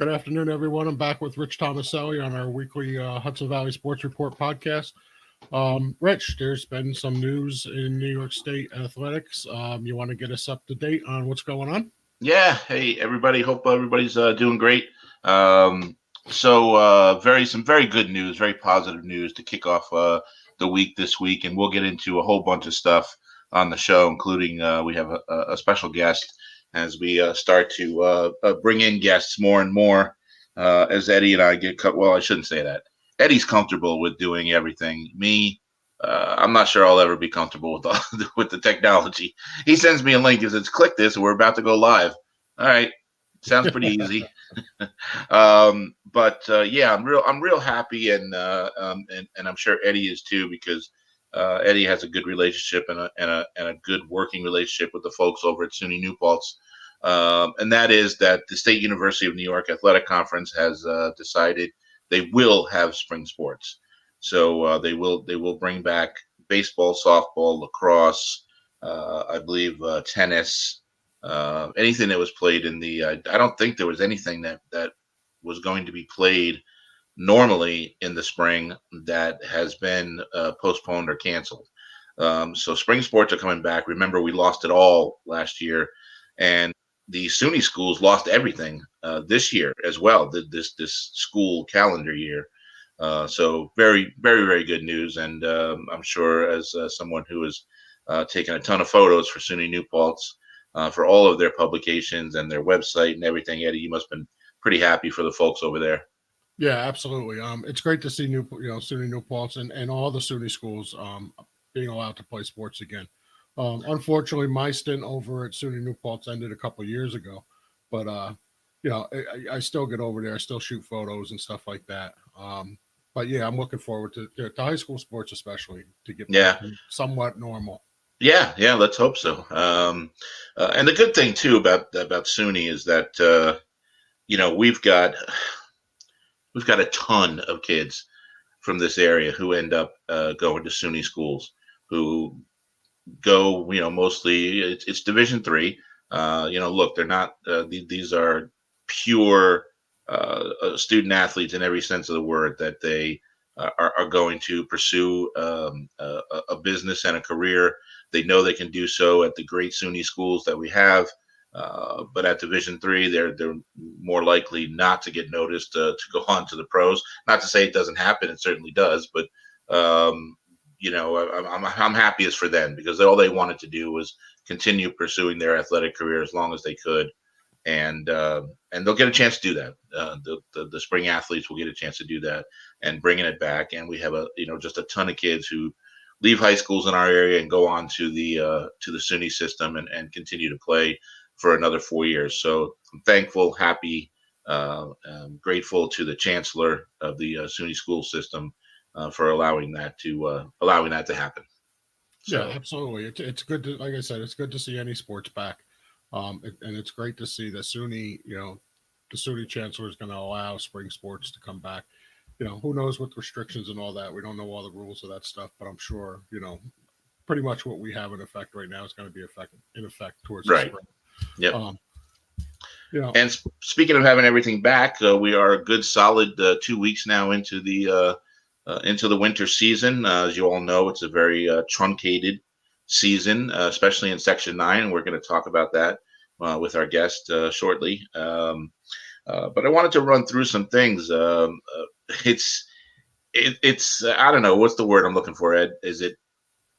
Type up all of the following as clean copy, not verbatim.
Good afternoon, everyone. I'm back with Rich Thomaselli on our weekly Hudson Valley Sports Report podcast. Rich, there's been some news in New York State athletics. You want to get us up to date on what's going on? Yeah. Hey, everybody. Hope everybody's doing great. Some very good news, very positive news to kick off the week this week, and we'll get into a whole bunch of stuff on the show, including we have a special guest as we start to bring in guests more and more as Eddie and I get cut. Well, I shouldn't say that. Eddie's comfortable with doing everything. Me, I'm not sure I'll ever be comfortable with with the technology. He sends me a link and says, "Click this, and we're about to go live." All right, sounds pretty easy. Yeah, I'm real happy, and I'm sure Eddie is too, because Eddie has a good relationship and a good working relationship with the folks over at SUNY New Paltz. And that is that the State University of New York Athletic Conference has decided they will have spring sports. So they will bring back baseball, softball, lacrosse, I believe tennis, anything that was played in the. I don't think there was anything that was going to be played normally in the spring that has been postponed or canceled. So spring sports are coming back. Remember, we lost it all last year, and the SUNY schools lost everything this year as well. This school calendar year. So very, very, very good news, and I'm sure as someone who has taken a ton of photos for SUNY New Paltz for all of their publications and their website and everything, Eddie, you must have been pretty happy for the folks over there. Yeah, absolutely. It's great to see SUNY New Paltz and all the SUNY schools being allowed to play sports again. Unfortunately, my stint over at SUNY New Paltz ended a couple of years ago, but I still get over there. I still shoot photos and stuff like that. But yeah, I'm looking forward to high school sports, especially to get back to somewhat normal. Yeah, let's hope so. And the good thing too about SUNY is that we've got a ton of kids from this area who end up going to SUNY schools, who go, mostly it's Division III. Look, they're not. These are pure student athletes in every sense of the word. That they are going to pursue a business and a career. They know they can do so at the great SUNY schools that we have. But at Division III, they're more likely not to get noticed to go on to the pros. Not to say it doesn't happen; it certainly does. But I'm happiest for them, because all they wanted to do was continue pursuing their athletic career as long as they could, and they'll get a chance to do that. The spring athletes will get a chance to do that, and bringing it back. And we have just a ton of kids who leave high schools in our area and go on to the SUNY system and continue to play for another 4 years. So I'm thankful, happy, grateful to the chancellor of the SUNY school system for allowing that to happen. So, yeah, absolutely. It's good to, like I said, it's good to see any sports back, and it's great to see that SUNY, the SUNY chancellor is going to allow spring sports to come back. Who knows with restrictions and all that? We don't know all the rules of that stuff, but I'm sure, pretty much what we have in effect right now is going to be in effect towards the spring. Yep. And speaking of having everything back, we are a good solid 2 weeks now into the winter season. As you all know, it's a very truncated season, especially in Section 9. We're going to talk about that with our guest shortly. But I wanted to run through some things. It's I don't know, what's the word I'm looking for, Ed? Is it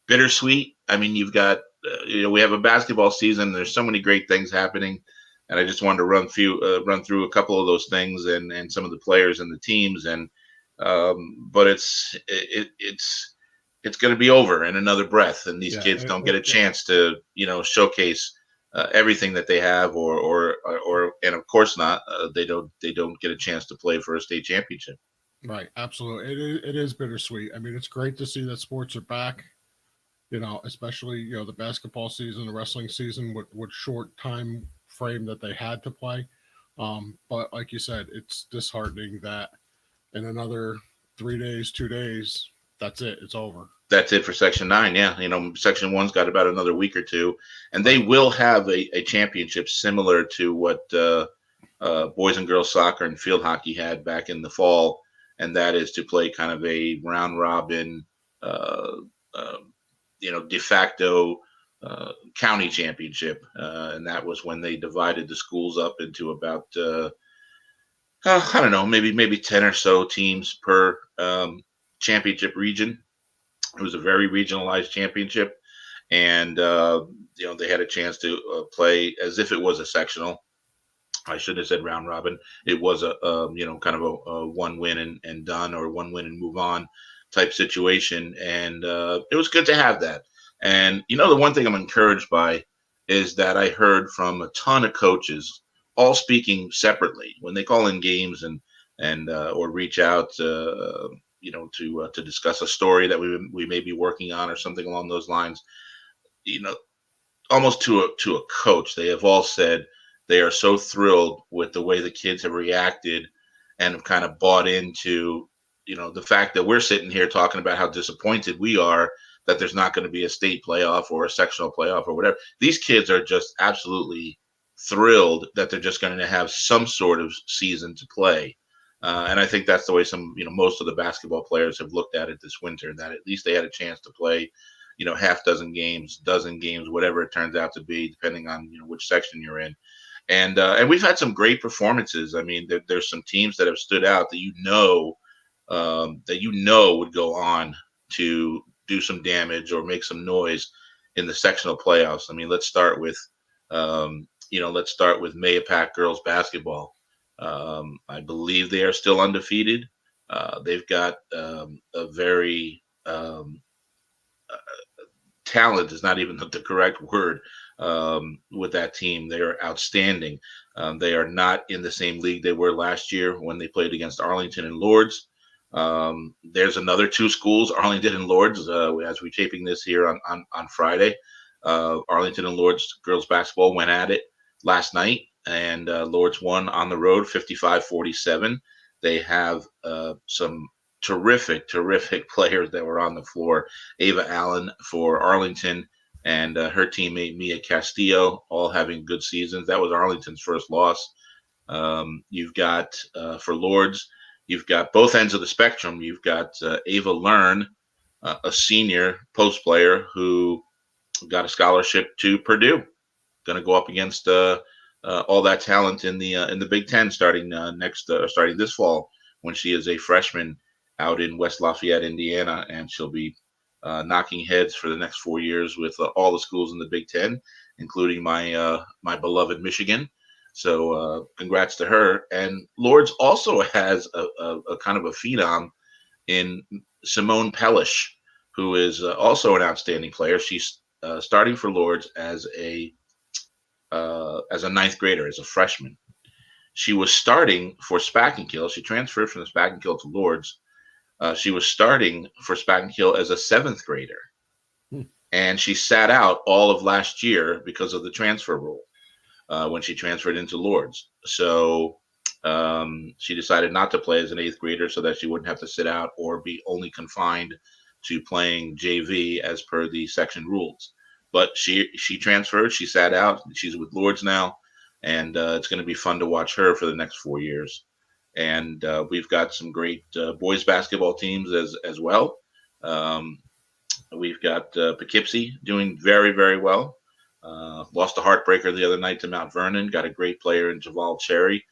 bittersweet? I mean, you've got we have a basketball season. There's so many great things happening, and I just wanted to run through a couple of those things and some of the players and the teams. And but it's going to be over in another breath, and these kids don't get a chance to showcase everything that they have, or and of course not, they don't get a chance to play for a state championship. Right, absolutely. It is bittersweet. I mean, it's great to see that sports are back. Especially the basketball season, the wrestling season, with short time frame that they had to play. But like you said, it's disheartening that in another 3 days, 2 days, that's it. It's over. That's it for Section 9. Yeah. Section 1's got about another week or two, and they will have a championship similar to what boys and girls soccer and field hockey had back in the fall, and that is to play kind of a round robin, uh, uh, de facto county championship, and that was when they divided the schools up into about I don't know, maybe 10 or so teams per championship region. It was a very regionalized championship, and they had a chance to play as if it was a sectional. I should have said round robin. It was a kind of a one win and done, or one win and move on type situation, and it was good to have that. And the one thing I'm encouraged by is that I heard from a ton of coaches, all speaking separately, when they call in games and or reach out, to discuss a story that we may be working on or something along those lines. You know, Almost to a coach, they have all said they are so thrilled with the way the kids have reacted and have kind of bought into the fact that we're sitting here talking about how disappointed we are that there's not going to be a state playoff or a sectional playoff or whatever. These kids are just absolutely thrilled that they're just going to have some sort of season to play. And I think that's the way most of the basketball players have looked at it this winter, that at least they had a chance to play half dozen games, whatever it turns out to be, depending on which section you're in. And we've had some great performances. I mean, there's some teams that have stood out that would go on to do some damage or make some noise in the sectional playoffs. I mean, let's start with Mayapack girls basketball. I believe they are still undefeated. They've got a very talent is not even the correct word with that team. They are outstanding. They are not in the same league they were last year when they played against Arlington and Lourdes. There's another two schools, Arlington and Lourdes, as we're taping this here on Friday. Arlington and Lourdes girls basketball went at it last night, and Lourdes won on the road 55-47. They have some terrific players that were on the floor. Ava Allen for Arlington and her teammate Mia Castillo, all having good seasons. That was Arlington's first loss. You've got for Lourdes, you've got both ends of the spectrum. You've got Ava Learn, a senior post player who got a scholarship to Purdue, going to go up against all that talent in the Big Ten starting this fall, when she is a freshman out in West Lafayette, Indiana, and she'll be knocking heads for the next 4 years with all the schools in the Big Ten, including my beloved Michigan. So congrats to her. And Lourdes also has a kind of a phenom in Simone Pellish, who is also an outstanding player. She's starting for Lourdes as a ninth grader, as a freshman. She was starting for Spackenkill. She transferred from the Spackenkill to Lourdes. She was starting for Spackenkill as a seventh grader, and she sat out all of last year because of the transfer rule when she transferred into Lourdes. So she decided not to play as an eighth grader so that she wouldn't have to sit out or be only confined to playing JV as per the section rules. But she transferred. She sat out. She's with Lourdes now, and it's going to be fun to watch her for the next 4 years. And we've got some great boys basketball teams as well. We've got Poughkeepsie doing very, very well. Lost a heartbreaker the other night to Mount Vernon. Got a great player in Javal Cherry.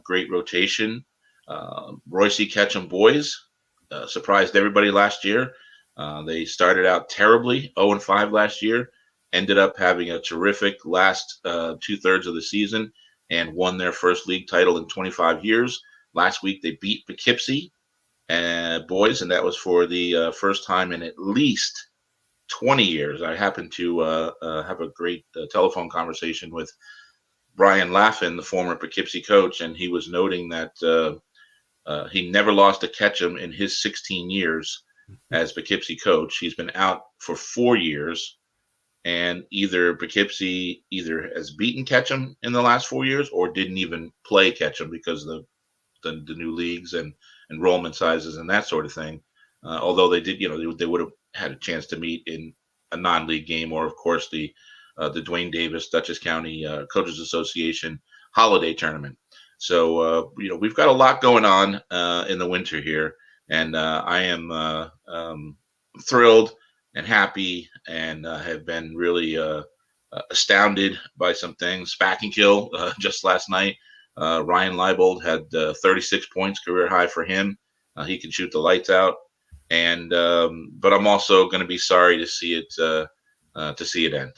Great rotation. Royce Ketchum boys surprised everybody last year. They started out terribly, 0-5 last year. Ended up having a terrific last 2/3 of the season and won their first league title in 25 years. Last week they beat Poughkeepsie boys, and that was for the first time in at least 20 years. I happened to have a great telephone conversation with Brian Laffin, the former Poughkeepsie coach, and he was noting that he never lost a Ketchum in his 16 years as Poughkeepsie coach. He's been out for 4 years, and either Poughkeepsie has beaten Ketchum in the last 4 years or didn't even play Ketchum because of the new leagues and enrollment sizes and that sort of thing. Although they did, they would have had a chance to meet in a non-league game, or of course the Dwayne Davis Dutchess County Coaches Association holiday tournament. So we've got a lot going on in the winter here, and I am thrilled and happy, and have been really astounded by some things. Spack and kill just last night. Ryan Leibold had 36 points, career high for him. He can shoot the lights out, and but I'm also going to be sorry to see it end.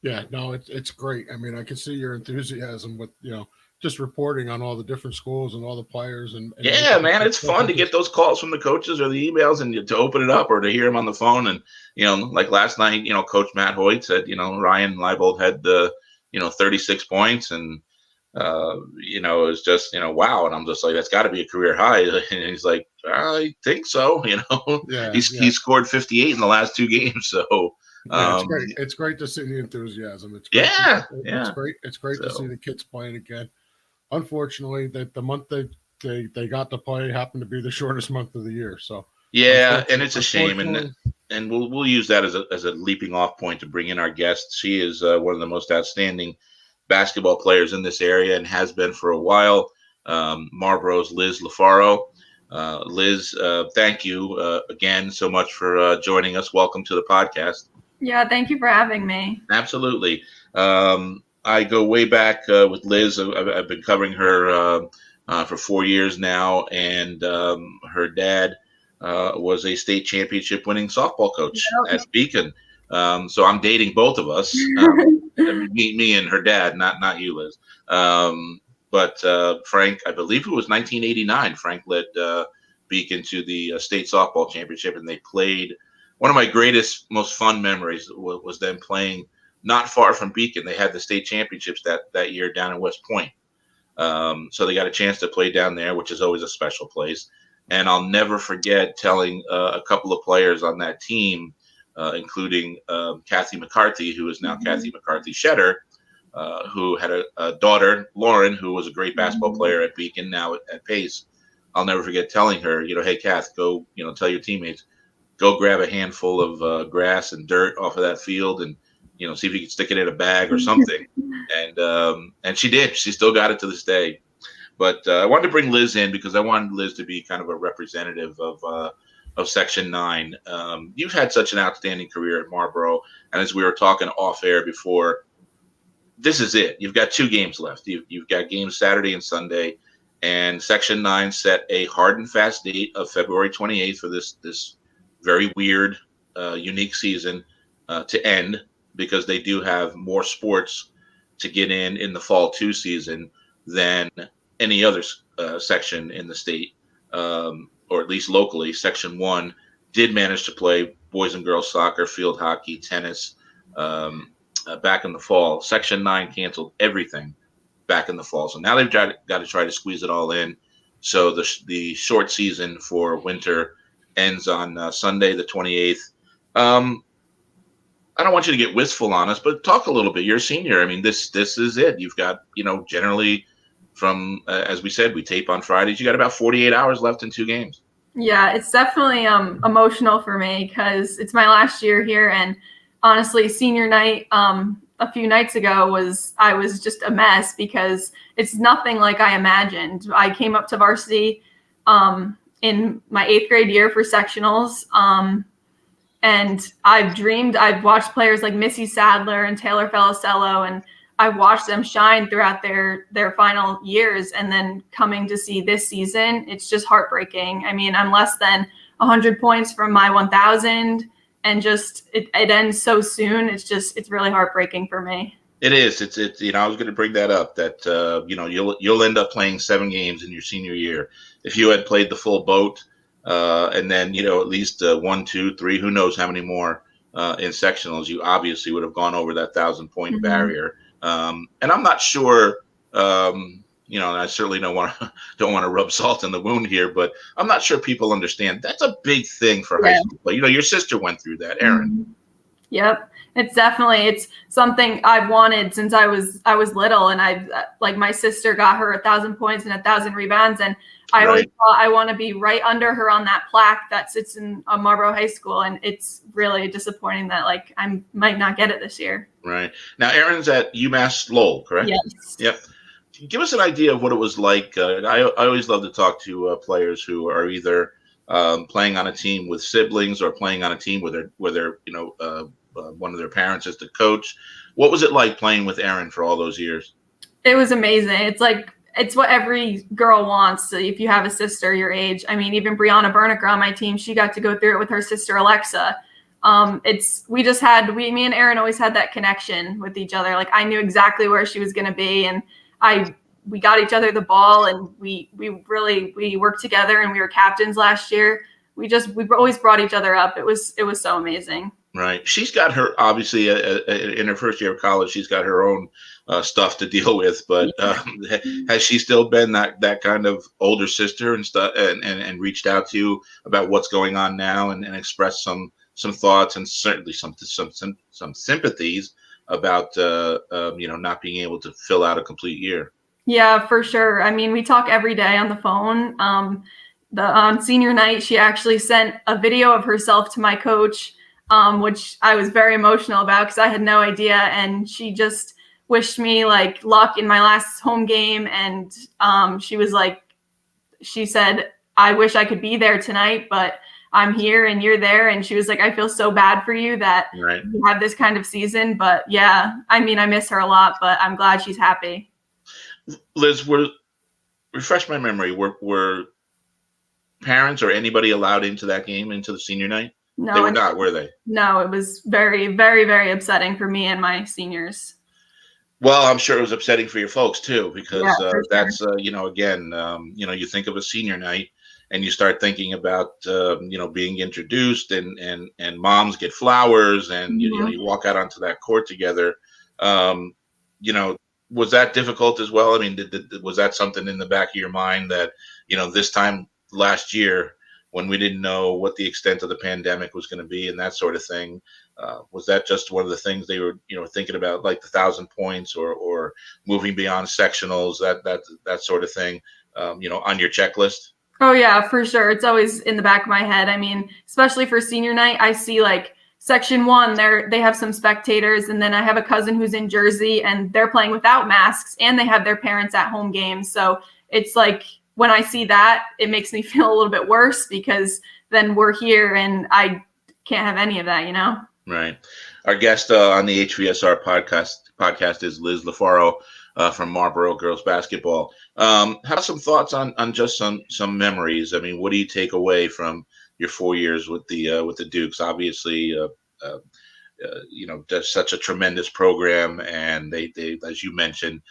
Yeah, no, it's great. I mean, I can see your enthusiasm with just reporting on all the different schools and all the players and Yeah, making man, it it's so fun to get those calls from the coaches or the emails and to open it up or to hear them on the phone. And, like last night, Coach Matt Hoyt said, Ryan Leibold had 36 points and, it was just, wow. And I'm just like, that's got to be a career high. And he's like, I think so. Yeah, He scored 58 in the last two games. So, yeah, it's great. It's great to see the enthusiasm. It's great. yeah, It's yeah. great. It's great to see the kids playing again. Unfortunately, that the month they got to play happened to be the shortest month of the year. So Yeah, and it's a shame, unfortunately, and we'll use that as a leaping off point to bring in our guest. She is one of the most outstanding basketball players in this area and has been for a while. Marlboro's Liz LaFaro. Liz, thank you again so much for joining us. Welcome to the podcast. Yeah, thank you for having me. Absolutely. I go way back with Liz. I've been covering her for 4 years now, and her dad was a state championship winning softball coach at Beacon. So I'm dating both of us. Me and her dad, not you, Liz. But Frank, I believe it was 1989. Frank led Beacon to the state softball championship, and they played. One of my greatest, most fun memories was them playing not far from Beacon. They had the state championships that year down in West Point. So they got a chance to play down there, which is always a special place. And I'll never forget telling a couple of players on that team, including Kathy McCarthy, who is now Kathy McCarthy Shetter, who had a daughter, Lauren, who was a great basketball player at Beacon, now at Pace. I'll never forget telling her, hey, Kath, go, tell your teammates, go grab a handful of grass and dirt off of that field and, see if you can stick it in a bag or something. And she did. She still got it to this day. But I wanted to bring Liz in because I wanted Liz to be kind of a representative of Section 9. You've had such an outstanding career at Marlboro. And as we were talking off air before, this is it. You've got 2 games left. You've got games Saturday and Sunday. And Section 9 set a hard and fast date of February 28th for this very weird, unique season to end, because they do have more sports to get in the fall 2 season than any other section in the state, or at least locally. Section 1 did manage to play boys and girls soccer, field hockey, tennis back in the fall. Section 9 canceled everything back in the fall. So now they've got to try to squeeze it all in. So the short season for winter ends on Sunday, the 28th. I don't want you to get wistful on us, but talk a little bit. You're a senior. I mean, this is it. You've got, generally from, as we said, we tape on Fridays. You got about 48 hours left in 2 games. Yeah, it's definitely emotional for me because it's my last year here. And honestly, senior night a few nights ago I was just a mess because it's nothing like I imagined. I came up to varsity in my 8th grade year for sectionals. And I've watched players like Missy Sadler and Taylor Felicello, and I've watched them shine throughout their final years. And then coming to see this season, it's just heartbreaking. I mean, I'm less than 100 points from my 1,000, and just it ends so soon. It's really heartbreaking for me. It is. It's I was going to bring that up, that you'll end up playing 7 games in your senior year. If you had played the full boat, and then at least 1, 2, 3, who knows how many more in sectionals, you obviously would have gone over that 1,000-point barrier. And I'm not sure. And I certainly don't want to rub salt in the wound here, but I'm not sure people understand that's a big thing for high school play. Your sister went through that, Erin. Yep. It's something I've wanted since I was little, and I've like my sister got her 1,000 points and 1,000 rebounds, and I always thought I want to be right under her on that plaque that sits in Marlboro High School, and it's really disappointing that I might not get it this year. Right now, Erin's at UMass Lowell, correct? Yes. Yep. Give us an idea of what it was like. I always love to talk to players who are either playing on a team with siblings or playing on a team with their one of their parents as the coach. What was it like playing with Erin for all those years? It was amazing. It's what every girl wants. If you have a sister your age, I mean, even Brianna Bernicker on my team, she got to go through it with her sister Alexa. Me and Erin always had that connection with each other. Like I knew exactly where she was going to be, and we got each other the ball, and we worked together, and we were captains last year. We always brought each other up. It was so amazing. Right. She's got her, obviously, in her first year of college, she's got her own stuff to deal with. But has she still been that kind of older sister and stuff, and reached out to you about what's going on now, and expressed some thoughts and certainly some sympathies about not being able to fill out a complete year? Yeah, for sure. I mean, we talk every day on the phone. On senior night, she actually sent a video of herself to my coach, which I was very emotional about because I had no idea. And she just wished me like luck in my last home game. And she said, I wish I could be there tonight, but I'm here and you're there. And she was like, I feel so bad for you that you have this kind of season. But yeah, I mean, I miss her a lot, but I'm glad she's happy. Liz, refresh my memory. Were parents or anybody allowed into that game, into the senior night? No, they were not, were they? No, it was very, very, very upsetting for me and my seniors. Well, I'm sure it was upsetting for your folks too, because that's again, you think of a senior night and you start thinking about being introduced and moms get flowers and you walk out onto that court together. Was that difficult as well? I mean, was that something in the back of your mind that this time last year, when we didn't know what the extent of the pandemic was going to be and that sort of thing, was that just one of the things they were, thinking about, like the 1,000 points or moving beyond sectionals, that sort of thing, on your checklist? Oh yeah, for sure. It's always in the back of my head. I mean, especially for senior night, I see like section 1, they have some spectators, and then I have a cousin who's in Jersey and they're playing without masks and they have their parents at home games. So it's like, when I see that, it makes me feel a little bit worse because then we're here and I can't have any of that, Right. Our guest on the HVSR podcast is Liz LaFaro from Marlboro Girls Basketball. Have some thoughts on just some memories. I mean, what do you take away from your 4 years with the Dukes? Obviously, just such a tremendous program, and they as you mentioned,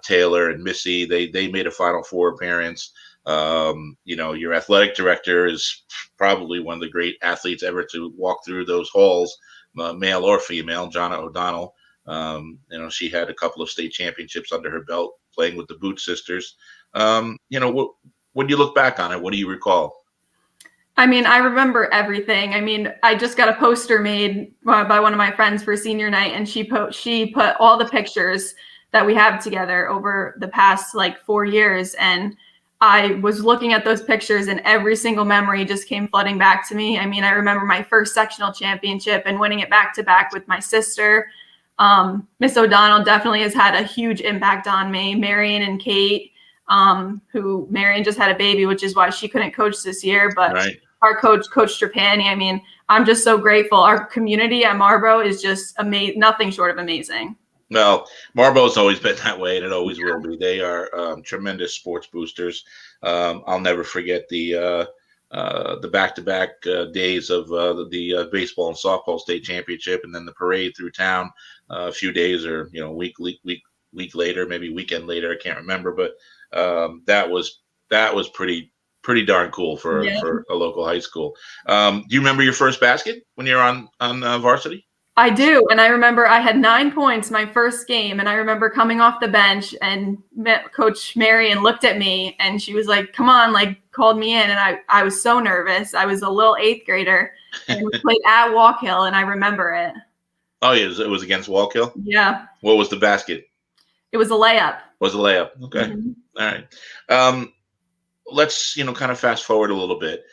Taylor and Missy, they made a Final Four appearance. Your athletic director is probably one of the great athletes ever to walk through those halls, male or female, Jonna O'Donnell. She had a couple of state championships under her belt playing with the Boot sisters. When you look back on it, what do you recall? I mean, I remember everything. I mean, I just got a poster made by one of my friends for senior night, and she put all the pictures that we have together over the past like 4 years. And I was looking at those pictures and every single memory just came flooding back to me. I mean, I remember my first sectional championship and winning it back to back with my sister. Miss O'Donnell definitely has had a huge impact on me. Marion and Kate, who Marion just had a baby, which is why she couldn't coach this year. But our coach, Coach Trapani, I mean, I'm just so grateful. Our community at Marlboro is just nothing short of amazing. Well, Marlboro's always been that way, and it always will be. They are tremendous sports boosters. I'll never forget the back-to-back days of the baseball and softball state championship, and then the parade through town a few days or week later, maybe weekend later. I can't remember, but that was pretty darn cool for a local high school. Do you remember your first basket when you were on varsity? I do. And I remember I had 9 points my first game. And I remember coming off the bench and Coach Marion looked at me and she was like, come on, like called me in. And I was so nervous. I was a little 8th grader and we played at Walk Hill and I remember it. Oh, yeah. It was against Walk Hill? Yeah. What was the basket? It was a layup. Was a layup. Okay. Mm-hmm. All right. Let's, kind of fast forward a little bit.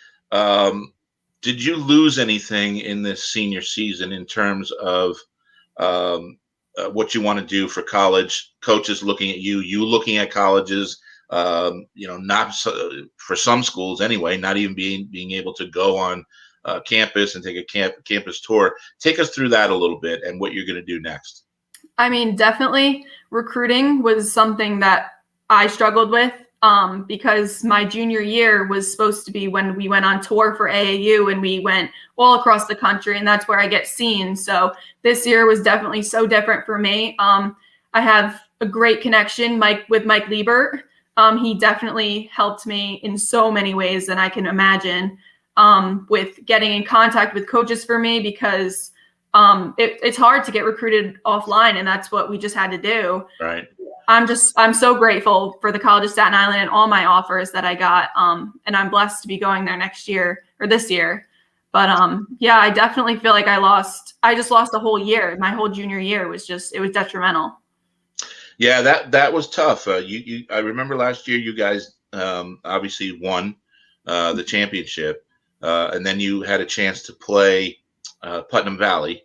Did you lose anything in this senior season in terms of what you want to do for college, coaches looking at you looking at colleges, not so, for some schools anyway, not even being able to go on campus and take a campus tour. Take us through that a little bit and what you're going to do next. I mean, definitely recruiting was something that I struggled with because my junior year was supposed to be when we went on tour for AAU and we went all across the country, and that's where I get seen. So this year was definitely so different for me. I have a great connection with Mike Liebert. He definitely helped me in so many ways than I can imagine with getting in contact with coaches for me, because it's hard to get recruited offline, and that's what we just had to do. Right. I'm so grateful for the College of Staten Island and all my offers that I got. And I'm blessed to be going there next year or this year. But yeah, I definitely feel like I just lost a whole year. My whole junior year was it was detrimental. Yeah, that was tough. I remember last year you guys obviously won the championship, and then you had a chance to play Putnam Valley,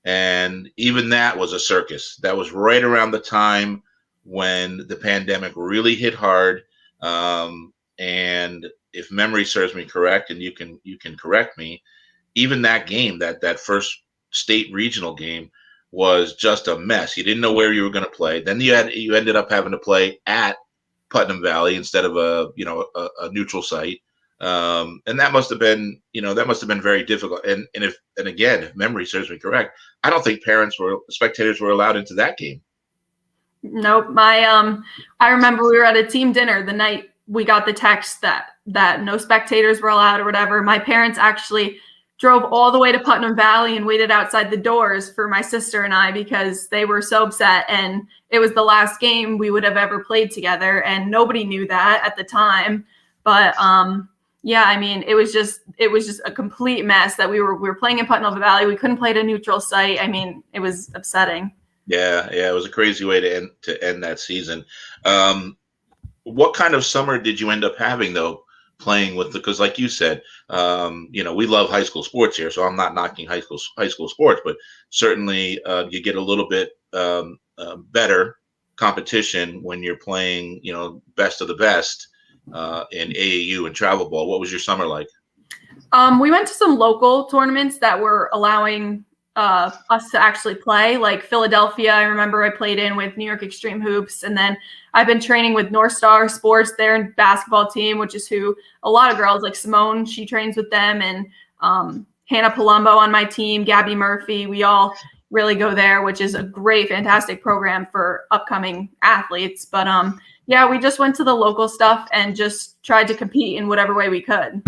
and even that was a circus. That was right around the time when the pandemic really hit hard, and if memory serves me correct, and you can correct me, even that game, that first state regional game, was just a mess. You didn't know where you were going to play. Then you ended up having to play at Putnam Valley instead of a neutral site. And that must have been very difficult. And again, if memory serves me correct, I don't think spectators were allowed into that game. Nope. I remember we were at a team dinner the night we got the text that no spectators were allowed or whatever. My parents actually drove all the way to Putnam Valley and waited outside the doors for my sister and I, because they were so upset, and it was the last game we would have ever played together, and nobody knew that at the time. But yeah, I mean, it was just a complete mess that we were playing in Putnam Valley. We couldn't play at a neutral site. I mean, it was upsetting. Yeah, it was a crazy way to end that season. What kind of summer did you end up having though, playing with because like you said, we love high school sports here, so I'm not knocking high school sports, but certainly you get a little bit better competition when you're playing, best of the best in AAU and travel ball. What was your summer like? We went to some local tournaments that were allowing us to actually play, like Philadelphia. I remember I played in with New York Extreme Hoops, and then I've been training with North Star Sports, their basketball team, which is who a lot of girls like Simone, she trains with them, and Hannah Palumbo on my team, Gabby Murphy. We all really go there, which is a great, fantastic program for upcoming athletes. But yeah, we just went to the local stuff and just tried to compete in whatever way we could.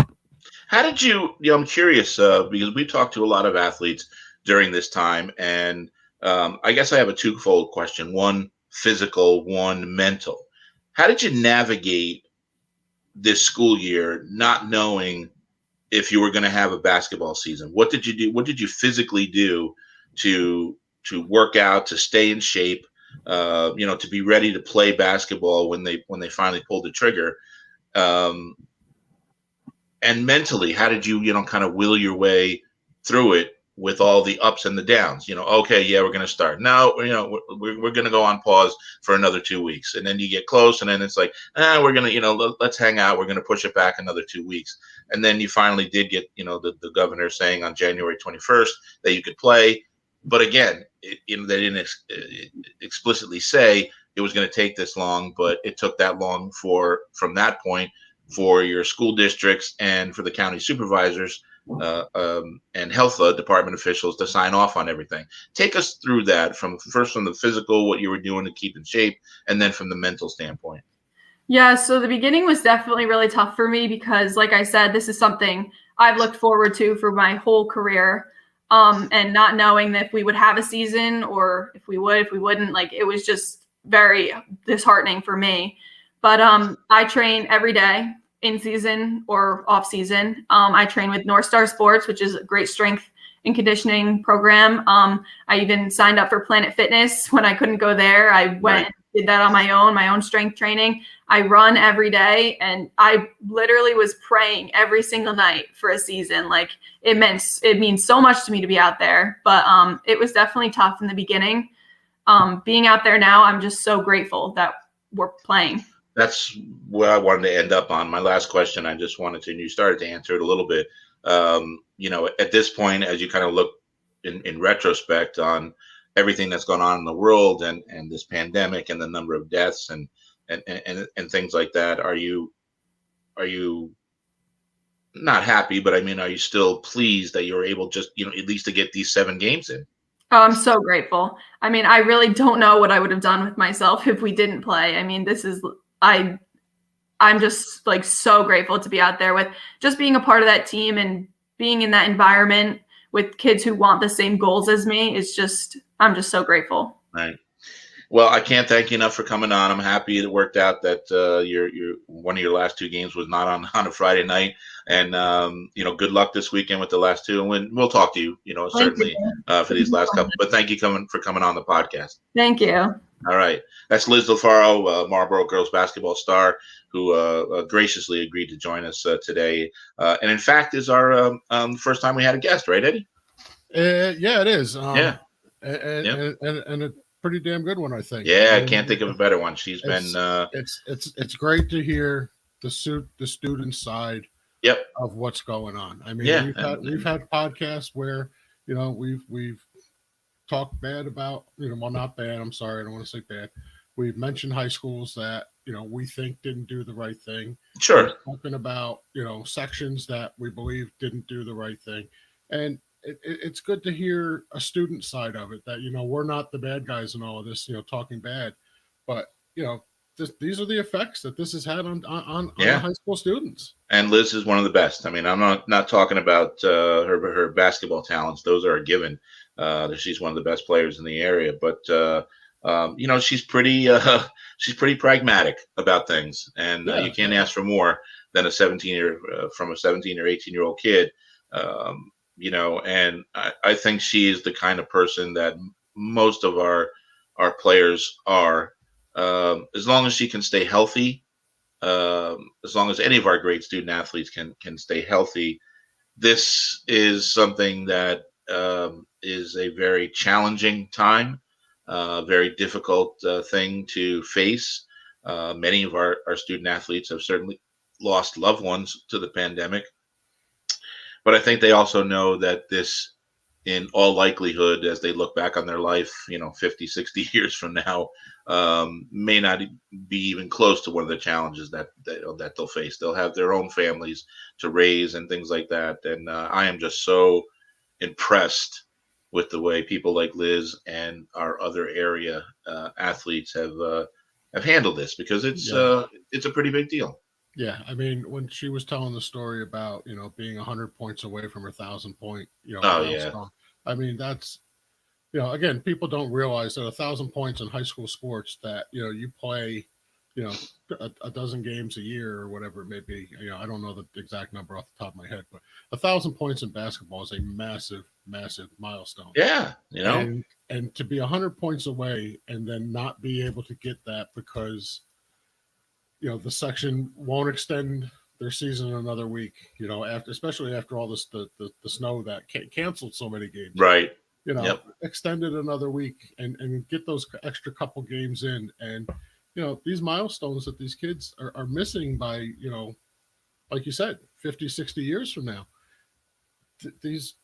How did you, I'm curious because we talked to a lot of athletes during this time, and I guess I have a twofold question: one physical, one mental. How did you navigate this school year, not knowing if you were going to have a basketball season? What did you do? What did you physically do to work out, to stay in shape, to be ready to play basketball when they finally pulled the trigger? And mentally, how did you, kind of will your way through it with all the ups and the downs? Okay, yeah, we're going to start. No, we're going to go on pause for another 2 weeks. And then you get close, and then it's like, we're going to, let's hang out. We're going to push it back another 2 weeks. And then you finally did get, the governor saying on January 21st that you could play. But again, they didn't explicitly say it was going to take this long, but it took that long from that point for your school districts and for the county supervisors and health department officials to sign off on everything. Take us through that from the physical, what you were doing to keep in shape, and then from the mental standpoint. Yeah, so the beginning was definitely really tough for me because, like I said, this is something I've looked forward to for my whole career. And not knowing that if we would have a season or if we wouldn't, like, it was just very disheartening for me. But I train every day in season or off season. I train with North Star Sports, which is a great strength and conditioning program. I even signed up for Planet Fitness when I couldn't go there. I went and did that on my own strength training. I run every day, and I literally was praying every single night for a season. Like, it means so much to me to be out there, but it was definitely tough in the beginning. being out there now, I'm just so grateful that we're playing. That's where I wanted to end up on. My last question, I just wanted to, and you started to answer it a little bit. At this point, as you kind of look in retrospect on everything that's gone on in the world and this pandemic and the number of deaths and things like that, are you not happy, but I mean, are you still pleased that you're able just, at least to get these 7 games in? Oh, I'm so grateful. I mean, I really don't know what I would have done with myself if we didn't play. I mean, I'm just like so grateful to be out there with just being a part of that team and being in that environment with kids who want the same goals as me. I'm just so grateful. Right. Well, I can't thank you enough for coming on. I'm happy it worked out that your one of your last 2 games was not on a Friday night, and good luck this weekend with the last 2. And we'll talk to you, certainly for these last couple. But thank you for coming on the podcast. Thank you. All right, that's Liz LaFaro, Marlboro girls basketball star, who graciously agreed to join us today. And in fact, is our first time we had a guest, right, Eddie? Yeah, it is. Yeah, and a pretty damn good one, I think. Yeah, I can't think of a better one. She's been. It's great to hear the student side. Yep. Of what's going on. I mean, we've had podcasts where we've talked bad about well, not bad. I'm sorry, I don't want to say bad. We've mentioned high schools that we think didn't do the right thing. Sure. We're talking about sections that we believe didn't do the right thing, and it's good to hear a student side of it, that we're not the bad guys in all of this, talking bad, but these are the effects that this has had on the high school students. And Liz is one of the best. I mean, I'm not talking about her basketball talents; those are a given. She's one of the best players in the area, but she's pretty pragmatic about things, and you can't ask for more than a 17 or 18-year-old kid. And I think she is the kind of person that most of our players are. As long as she can stay healthy, as long as any of our great student athletes can stay healthy, this is something that is a very challenging time, very difficult thing to face. Many of our student athletes have certainly lost loved ones to the pandemic. But I think they also know that this, in all likelihood, as they look back on their life, 50, 60 years from now, may not be even close to one of the challenges that they'll face. They'll have their own families to raise and things like that. And I am just so impressed with the way people like Liz and our other area athletes have handled this, because it's a pretty big deal. Yeah, I mean, when she was telling the story about being 100 points away from her 1,000-point milestone, I mean, that's again, people don't realize that 1,000 points in high school sports, that you play a dozen games a year or whatever it may be. I don't know the exact number off the top of my head, but 1,000 points in basketball is a massive milestone. Yeah, and to be 100 points away and then not be able to get that because the section won't extend their season another week, especially after all this, the snow that canceled so many games. Right. Extended another week and get those extra couple games in. And, these milestones that these kids are missing by, like you said, 50, 60 years from now, these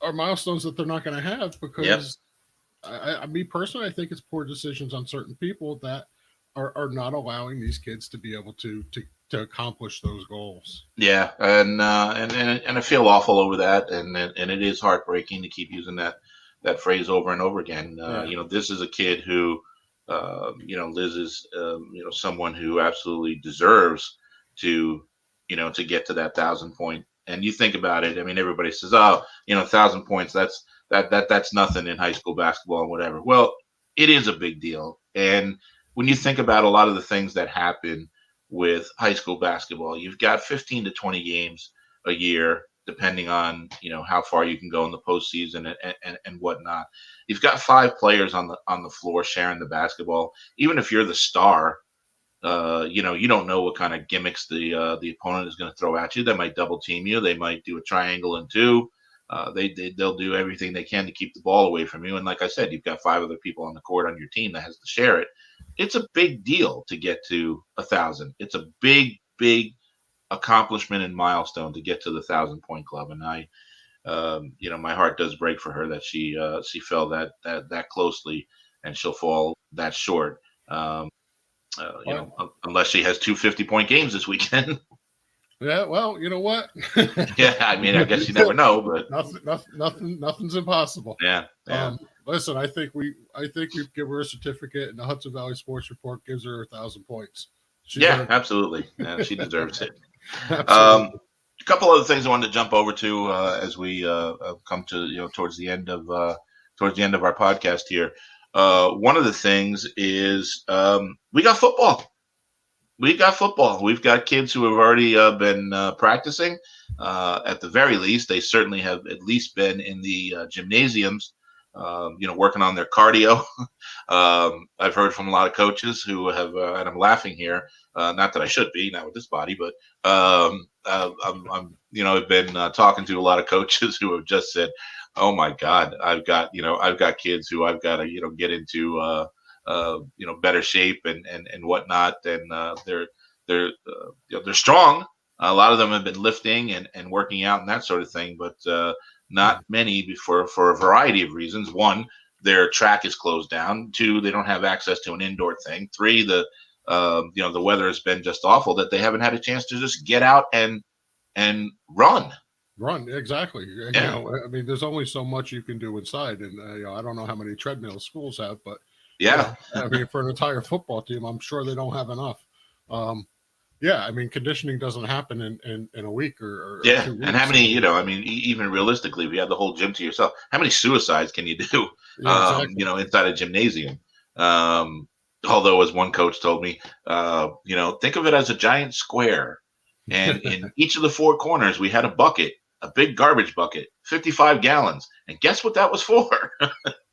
are milestones that they're not going to have because me personally, I think it's poor decisions on certain people that are not allowing these kids to be able to accomplish those goals. Yeah, and I feel awful over that, and it is heartbreaking to keep using that phrase over and over again. This is a kid who, Liz is, someone who absolutely deserves to get to that 1,000-point. And you think about it, I mean, everybody says, 1,000 points, that's nothing in high school basketball and whatever. Well, it is a big deal, and when you think about a lot of the things that happen with high school basketball, you've got 15 to 20 games a year, depending on how far you can go in the postseason and whatnot. You've got 5 players on the floor sharing the basketball. Even if you're the star, you don't know what kind of gimmicks the opponent is going to throw at you. They might double team you. They might do a triangle and 2. they'll do everything they can to keep the ball away from you. And like I said, you've got 5 other people on the court on your team that has to share it. It's a big deal to get to 1,000. It's a big accomplishment and milestone to get to the 1,000-point club. And I, my heart does break for her that she fell that closely, and she'll fall that short. Unless she has 2 50-point games this weekend. Yeah, well, you know what? Yeah, I mean, I guess you never know, but nothing's impossible. Yeah. Listen, I think we give her a certificate, and the Hudson Valley Sports Report gives her 1,000 points. Absolutely. Yeah, she deserves it. Absolutely. A couple other things I wanted to jump over to as we come to towards the end of our podcast here. One of the things is we got football. We've got kids who have already been practicing. At the very least, they certainly have at least been in the gymnasiums, working on their cardio. I've heard from a lot of coaches who have, and I'm laughing here, not that I should be, not with this body, but I've been talking to a lot of coaches who have just said, "Oh my God, I've got kids who I've got to, get into, better shape and whatnot." And they're strong. A lot of them have been lifting and working out and that sort of thing, but not many for a variety of reasons. One, their track is closed down. 2, they don't have access to an indoor thing. 3, the weather has been just awful that they haven't had a chance to just get out and run. Exactly. Yeah. I mean, there's only so much you can do inside, and I don't know how many treadmills schools have, but yeah, I mean, for an entire football team, I'm sure they don't have enough. I mean, conditioning doesn't happen in a week or 2 weeks. And how many, even realistically, if you have the whole gym to yourself, how many suicides can you do, exactly. inside a gymnasium? Although, as one coach told me, think of it as a giant square, and in each of the 4 corners, we had a bucket, a big garbage bucket, 55 gallons. And guess what that was for?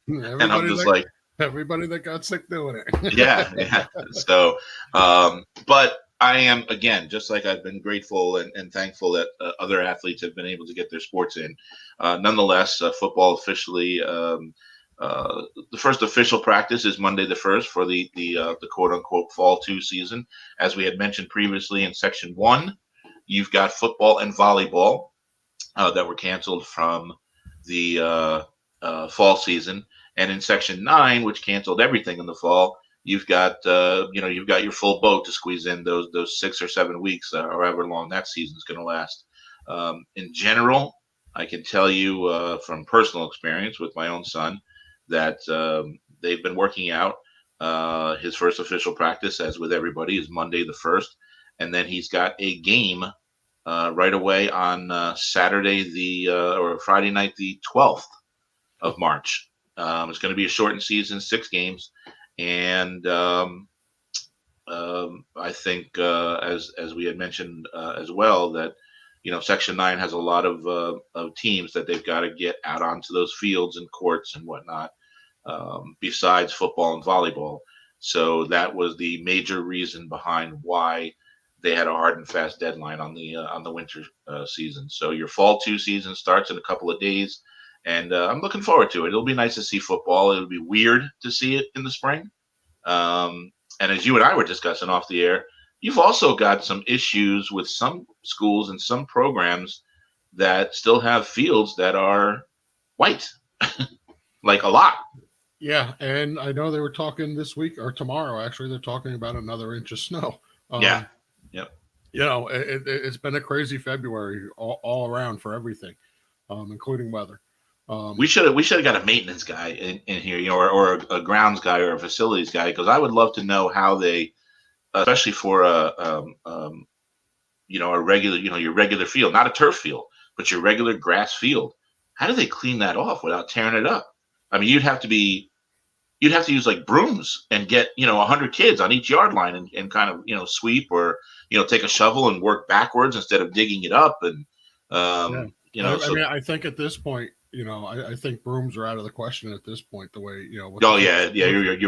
And I'm just like, everybody that got sick doing it. yeah. So, but I am, again, just like I've been grateful and thankful that other athletes have been able to get their sports in. Nonetheless, football officially, the first official practice is Monday the 1st for the quote unquote fall 2 season. As we had mentioned previously in section 1, you've got football and volleyball that were canceled from the fall season. And in section 9, which canceled everything in the fall, you've got your full boat to squeeze in those 6 or 7 weeks, or however long that season is going to last. In general, I can tell you from personal experience with my own son that they've been working out. His first official practice, as with everybody, is Monday the 1st, and then he's got a game right away on Saturday or Friday night the 12th of March. It's going to be a shortened season, 6 games. And I think, as we had mentioned as well, that Section 9 has a lot of teams that they've got to get out onto those fields and courts and whatnot, besides football and volleyball. So that was the major reason behind why they had a hard and fast deadline on the winter season. So your fall 2 season starts in a couple of days. And I'm looking forward to it. It'll be nice to see football. It'll be weird to see it in the spring. And as you and I were discussing off the air, you've also got some issues with some schools and some programs that still have fields that are white, like a lot. Yeah, and I know they were talking this week or tomorrow. Actually, they're talking about another inch of snow. Yeah. Yep. It's been a crazy February all around for everything, including weather. We should have got a maintenance guy in here, or a grounds guy or a facilities guy, because I would love to know how they, especially for a regular, your regular field, not a turf field, but your regular grass field. How do they clean that off without tearing it up? I mean, you'd have to use like brooms and get 100 kids on each yard line and kind of sweep, or take a shovel and work backwards instead of digging it up. And I mean, I think at this point, I think brooms are out of the question at this point. The way you're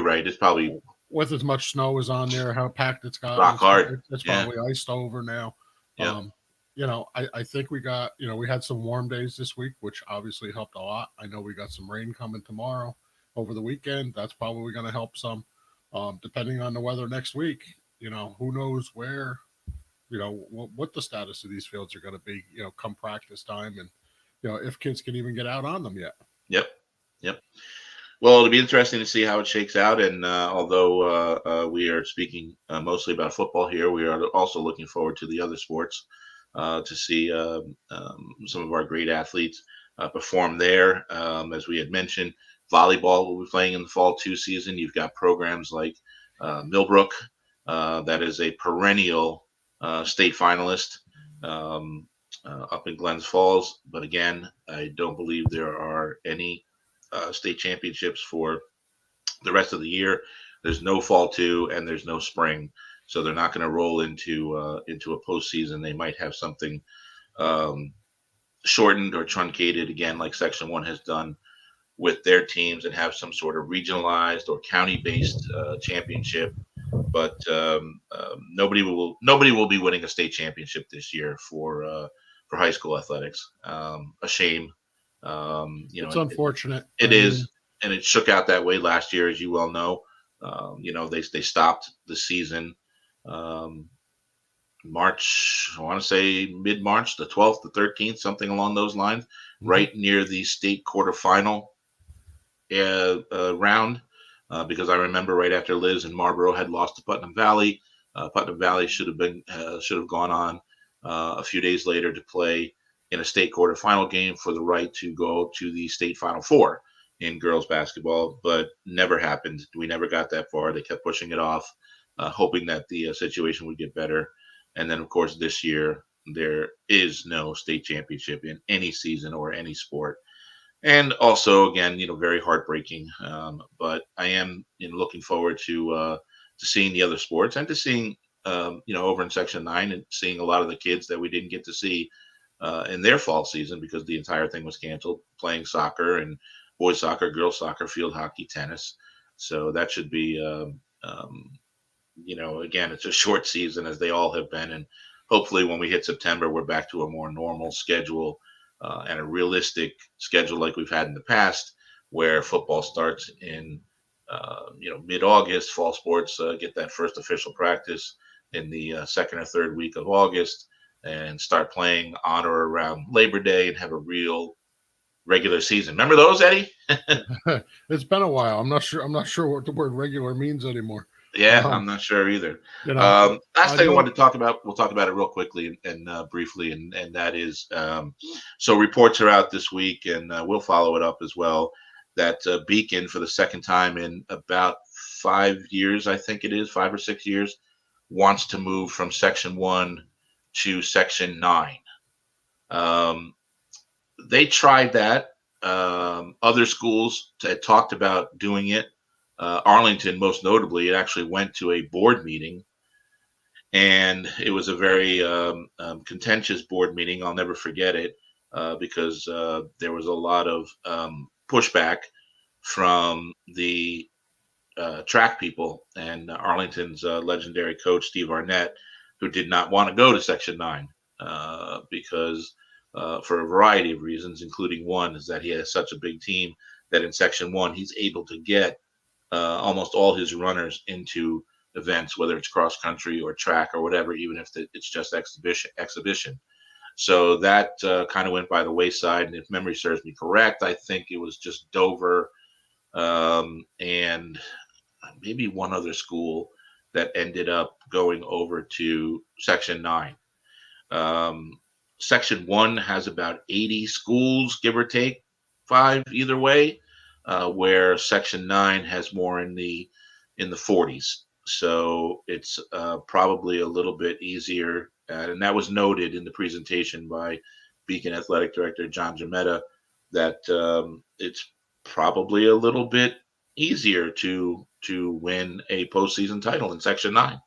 right. It's probably with as much snow as on there, how packed it's got. Rock hard. It's probably iced over now. Yeah. I think we got, we had some warm days this week, which obviously helped a lot. I know we got some rain coming tomorrow over the weekend. That's probably going to help some. Depending on the weather next week, who knows where, what the status of these fields are going to be, come practice time, and, if kids can even get out on them yet. Yep. Yep. Well, it'll be interesting to see how it shakes out. And although we are speaking mostly about football here, we are also looking forward to the other sports to see some of our great athletes perform there. As we had mentioned, volleyball will be playing in the fall 2 season. You've got programs like Millbrook, that is a perennial state finalist up in Glens Falls. But again, I don't believe there are any state championships for the rest of the year. There's no fall 2 and there's no spring, so they're not going to roll into a postseason. They might have something shortened or truncated again, like Section 1 has done with their teams, and have some sort of regionalized or county-based championship. But nobody will be winning a state championship this year for high school athletics. A shame. It's unfortunate. It is, and it shook out that way last year, as you well know. They stopped the season March, I want to say mid-March, the 12th, the 13th, something along those lines, right near the state quarterfinal round. Because I remember right after Liz and Marlboro had lost to Putnam Valley, Putnam Valley should have gone on a few days later to play in a state quarterfinal game for the right to go to the state Final Four in girls basketball, but never happened. We never got that far. They kept pushing it off, hoping that the situation would get better. And then, of course, this year there is no state championship in any season or any sport. And also, again, very heartbreaking. But I am looking forward to seeing the other sports, and to seeing over in Section 9, and seeing a lot of the kids that we didn't get to see in their fall season because the entire thing was canceled, playing soccer and boys soccer, girls soccer, field hockey, tennis. So that should be, again, it's a short season, as they all have been. And hopefully when we hit September, we're back to a more normal schedule and a realistic schedule like we've had in the past, where football starts in, mid-August. Fall sports get that first official practice in the second or third week of August, and start playing on or around Labor Day, and have a real regular season. Remember those, Eddie? It's been a while. I'm not sure what the word regular means anymore. Yeah, I'm not sure either. Last thing I wanted to talk about, we'll talk about it real quickly and briefly, and that is, so reports are out this week, and we'll follow it up as well, that Beacon, for the second time in about 5 years, I think it is, 5 or 6 years, wants to move from Section 1 to Section 9. They tried that. Other schools had talked about doing it. Arlington, most notably, it actually went to a board meeting, and it was a very contentious board meeting. I'll never forget it because there was a lot of pushback from the track people, and Arlington's legendary coach, Steve Arnett, who did not want to go to Section 9 because for a variety of reasons, including one is that he has such a big team that in Section 1 he's able to get almost all his runners into events, whether it's cross country or track or whatever, even if it's just exhibition. So that kind of went by the wayside. And if memory serves me correct, I think it was just Dover and maybe one other school that ended up going over to Section 9. Section 1 has about 80 schools, give or take 5 either way, where Section 9 has more in the 40s. So it's probably a little bit easier. And that was noted in the presentation by Beacon Athletic Director John Jametta, that it's probably a little bit easier to win a postseason title in Section 9.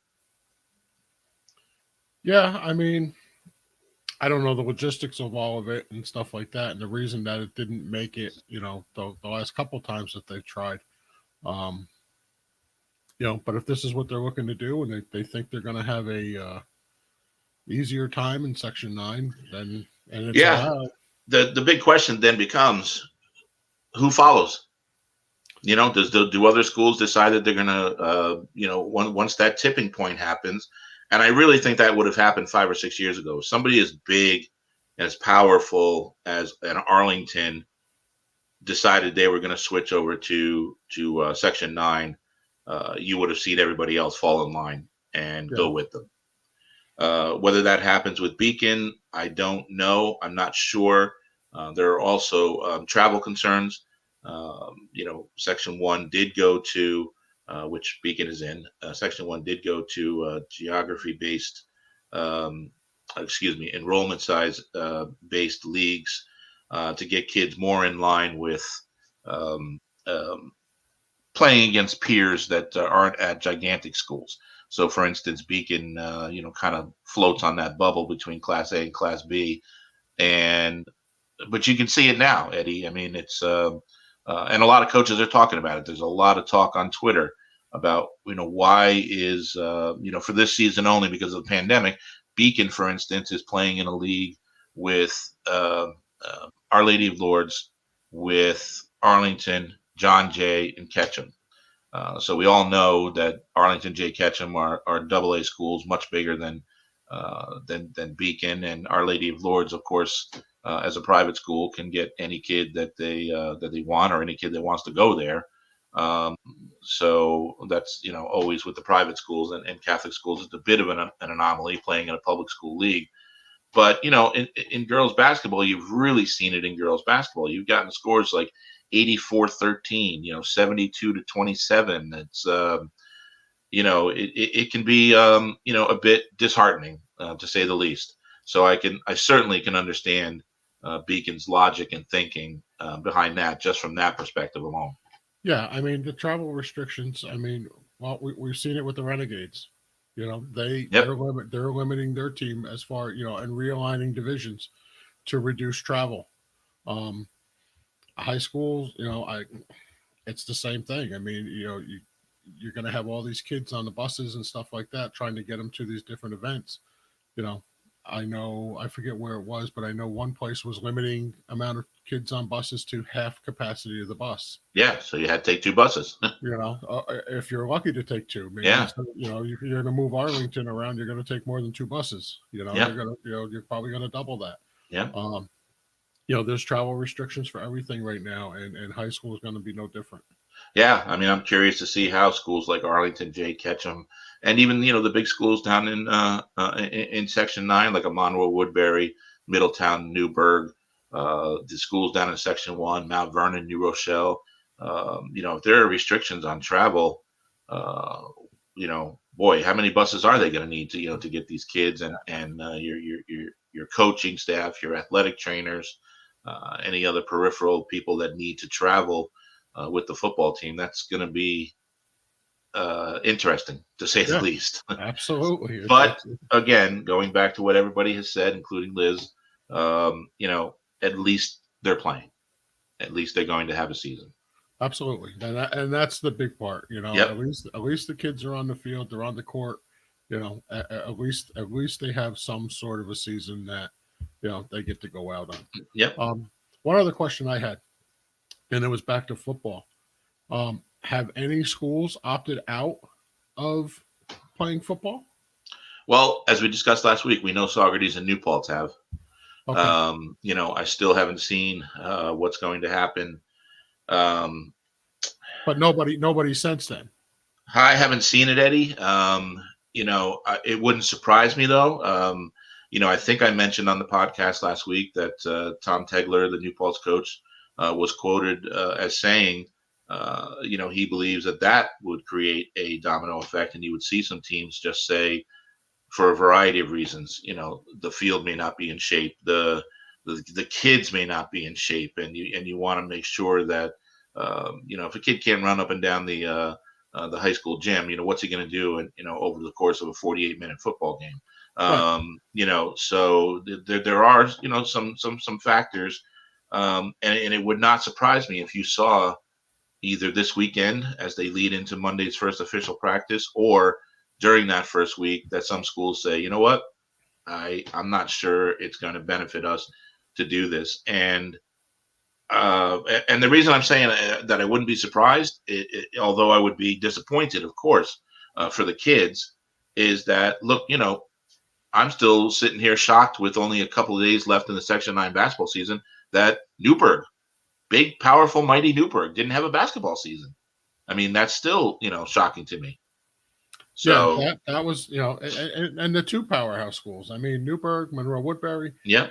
Yeah, I mean, I don't know the logistics of all of it and stuff like that, and the reason that it didn't make it, the last couple times that they've tried. But if this is what they're looking to do, and they think they're going to have easier time in Section 9 than, and it's Yeah. allowed. The big question then becomes, who follows? Do other schools decide that they're going to, once that tipping point happens? And I really think that would have happened 5 or 6 years ago. Somebody as big and as powerful as an Arlington decided they were going to switch over to Section 9. You would have seen everybody else fall in line and Yeah. go with them. Whether that happens with Beacon, I don't know. I'm not sure. There are also travel concerns. Section 1 did go to, which Beacon is in. Section 1 did go to geography-based, enrollment size based leagues to get kids more in line with um, um, playing against peers that aren't at gigantic schools. So, for instance, Beacon, kind of floats on that bubble between Class A and Class B, but you can see it now, Eddie. I mean, it's and a lot of coaches are talking about it. There's a lot of talk on Twitter about why is for this season only because of the pandemic. Beacon, for instance, is playing in a league with Our Lady of Lourdes, with Arlington, John Jay, and Ketchum. So we all know that Arlington, J. Ketchum are AA schools, much bigger than Beacon, and Our Lady of Lourdes, of course, as a private school, can get any kid that they want, or any kid that wants to go there. So that's always with the private schools and Catholic schools. It's a bit of an anomaly playing in a public school league. But in girls basketball, you've really seen it in girls basketball. You've gotten scores like 84-13, 72-27. It's it can be a bit disheartening to say the least. So I certainly can understand Beacon's logic and thinking behind that, just from that perspective alone. Yeah, I mean the travel restrictions. I mean, well, we've seen it with the Renegades. They're limiting their team as far and realigning divisions to reduce travel. Um, High schools, it's the same thing. I mean, you're going to have all these kids on the buses and stuff like that, trying to get them to these different events. You know, I forget where it was, but I know one place was limiting amount of kids on buses to half capacity of the bus. Yeah, so you had to take two buses. If you're lucky to take two, maybe Yeah. if you're going to move Arlington around, you're going to take more than two buses. Yeah. You're probably going to double that. Yeah. There's travel restrictions for everything right now, and high school is going to be no different. Yeah, I mean, I'm curious to see how schools like Arlington, J. Ketchum, and even the big schools down in Section 9, like a Monroe, Woodbury, Middletown, Newburgh, the schools down in Section 1, Mount Vernon, New Rochelle. If there are restrictions on travel, boy, how many buses are they going to need to get these kids and your coaching staff, your athletic trainers, any other peripheral people that need to travel with the football team? That's going to be interesting, to say the least. Absolutely. But again, going back to what everybody has said, including Liz, at least they're playing. At least they're going to have a season. Absolutely, and that's the big part. Yep. At least the kids are on the field, they're on the court. At least they have some sort of a season that they get to go out on. Yep. One other question I had, and it was back to football. Have any schools opted out of playing football? Well, as we discussed last week, we know Saugerties and New Paltz have. Okay. I still haven't seen what's going to happen. But nobody since then. I haven't seen it, Eddie. It wouldn't surprise me though. I think I mentioned on the podcast last week that Tom Tegler, the New Paltz coach, was quoted as saying, he believes that would create a domino effect, and you would see some teams just say, for a variety of reasons, the field may not be in shape, the kids may not be in shape, and you want to make sure that if a kid can't run up and down the high school gym, what's he going to do over the course of a 48-minute football game? Right. So there are some factors, and it would not surprise me if you saw either this weekend as they lead into Monday's first official practice, or during that first week, that some schools say, you know what, I'm not sure it's going to benefit us to do this. And the reason I'm saying that I wouldn't be surprised, although I would be disappointed, of course, for the kids, is that, look, I'm still sitting here shocked with only a couple of days left in the Section 9 basketball season that Newburgh, big, powerful, mighty Newburgh, didn't have a basketball season. I mean, that's still, shocking to me. So yeah, that was, and the two powerhouse schools. I mean, Newburgh, Monroe Woodbury. yeah.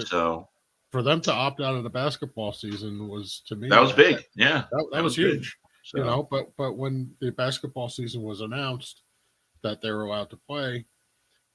So for them to opt out of the basketball season was, to me, that was big. Yeah, that was huge. Big. So. But when the basketball season was announced that they were allowed to play,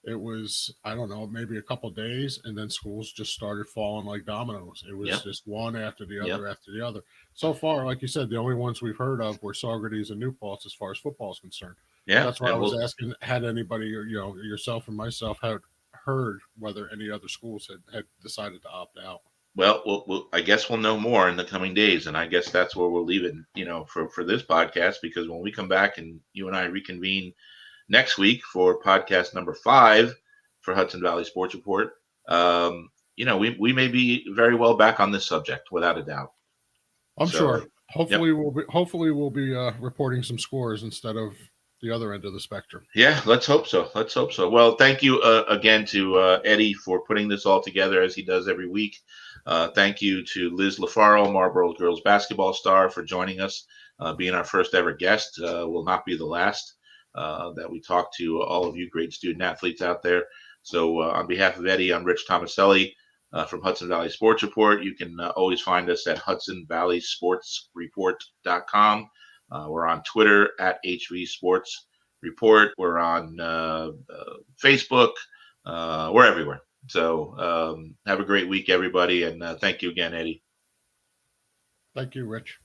it was, I don't know, maybe a couple of days, and then schools just started falling like dominoes. It was just one after the other after the other. So far, like you said, the only ones we've heard of were Saugerties and New Paltz as far as football is concerned. Yeah, that's why I was asking, had anybody, yourself and myself, had heard whether any other schools had decided to opt out. Well, I guess we'll know more in the coming days, and I guess that's where we'll leave it, for this podcast, because when we come back and you and I reconvene next week for podcast number 5 for Hudson Valley Sports Report, we may be very well back on this subject without a doubt. I'm sure. Hopefully, we'll be reporting some scores instead of the other end of the spectrum. Yeah, let's hope so. Well, thank you again to Eddie for putting this all together as he does every week. Thank you to Liz LaFaro, Marlboro girls basketball star, for joining us, being our first ever guest. Will not be the last that we talk to all of you great student athletes out there. So on behalf of Eddie, I'm Rich Thomaselli from Hudson Valley Sports Report. You can always find us at HudsonValleySportsReport.com. We're on Twitter at HV Sports Report. We're on Facebook. We're everywhere. So have a great week, everybody. And thank you again, Eddie. Thank you, Rich.